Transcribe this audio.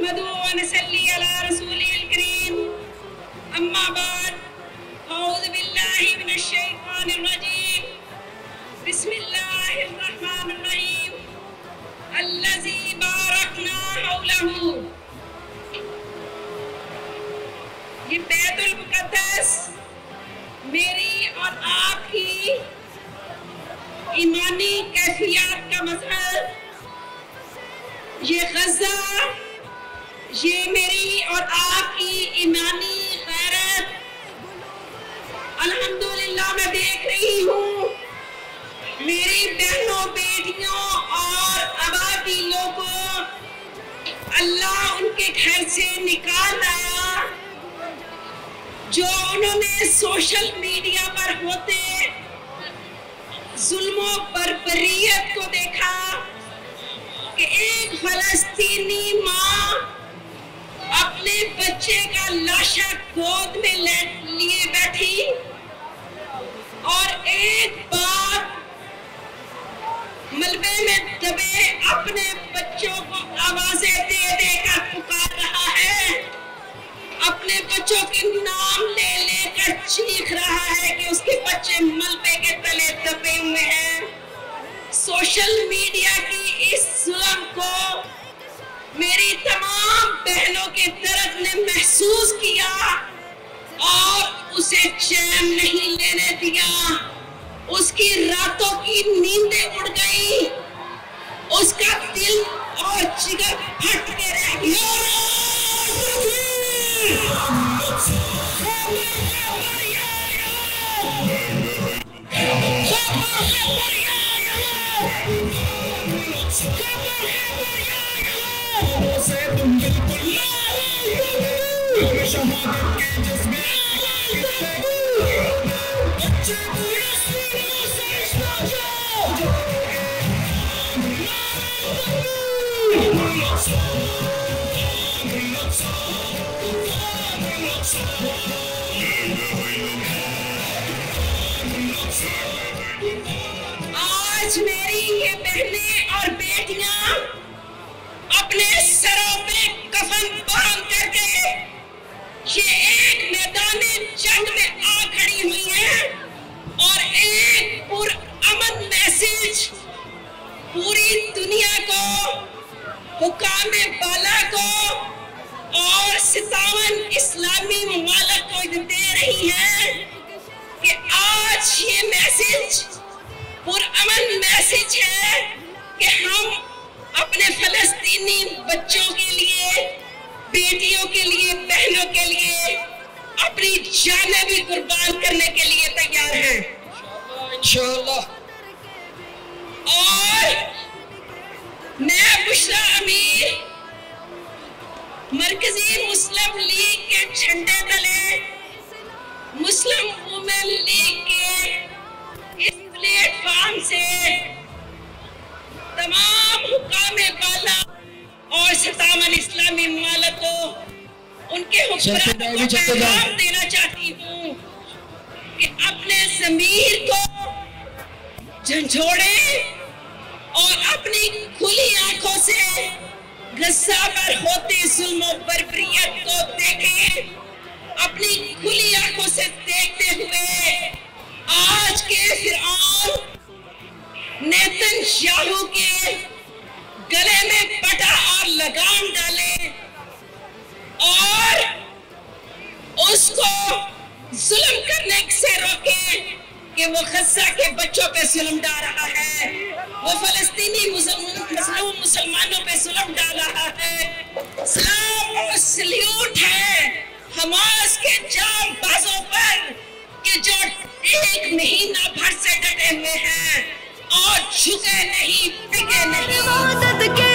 नहमदु व नसल्ली अला रसूलिल करीम अम्मा बाद औज़ु बिल्लाहि मिनश शैतानिर रजीम बिस्मिल्लाहिर रहमानिर रहीम अल्लज़ी बारकना हौलहु। ये बैतुल मुक़द्दस मेरी और आपकी ईमानी कैफियत का मज़हर, ये ग़ज़ा, ये मेरी और आपकी ईमानी गैरत। अल्हम्दुलिल्लाह मैं देख रही हूँ मेरी बहनों, बेटियों और आबादी लोगों, अल्लाह उनके घर से निकाल लाया जो उन्होंने सोशल मीडिया पर होते जुल्मों बर्बरियत को देखा कि एक फलस्तीनी माँ अपने बच्चे का लाशा गोद में लिए बैठी और एक बाप मलबे में दबे अपने बच्चों को आवाजें दे देकर पुकार रहा है, अपने बच्चों के नाम ले लेकर चीख रहा है कि उसके बच्चे मलबे के तले दबे हुए हैं। सोशल मीडिया की इस जुल्म को मेरी तमाम बहनों के दर्द ने महसूस किया और उसे चैन नहीं लेने दिया। उसकी रातों की नींदें उड़ गई, उसका दिल और जिगर फट के रह गया। आज मेरी ये बहनें और बेटियां अपने सरों पे कफन बांध करके ये एक मैदान जंग में आ खड़ी हुई हैं और एक पुरअमन मैसेज पूरी दुनिया को, हुकामे बाला को और 57 इस्लामी ममालिक को दे रही है कि आज ये मैसेज पुरअमन मैसेज है कि हम अपने फलस्तीनी बच्चों के लिए, बेटियों के लिए, बहनों के लिए अपनी जानें भी कुर्बान करने के लिए तैयार हैं इंशाअल्लाह। और मैं बुशरा अमीर मरकजी मुस्लिम लीग के झंडे तले मुस्लिम वुमेन लीग के इस प्लेटफॉर्म से तमाम हुकामे बाला और 57 इस्लामी ममालिक को उनके हुक्मरानों को पैगाम देना चाहती हूँ कि अपने ज़मीर को झंझोड़ें और अपनी खुली आंखों से गज़ा पर होते जुल्म और बर्बरियत को देखें। अपनी खुली आंखों से देखते हुए आज के फिरऔन नेतन्याहू के गले में पटा और लगाम डाले और उसको जुल्म करने से रोके कि वो गज़ा के बच्चों पे जुल्म डाल रहा है, वो फलस्तीनी मज़लूम मुसलमानों पे जुल्म डाल रहा है। सलाम और सल्यूट है हमास के जांबाजों पर कि जो एक महीना भर से डटे हुए हैं और झुके नहीं, टिके नहीं।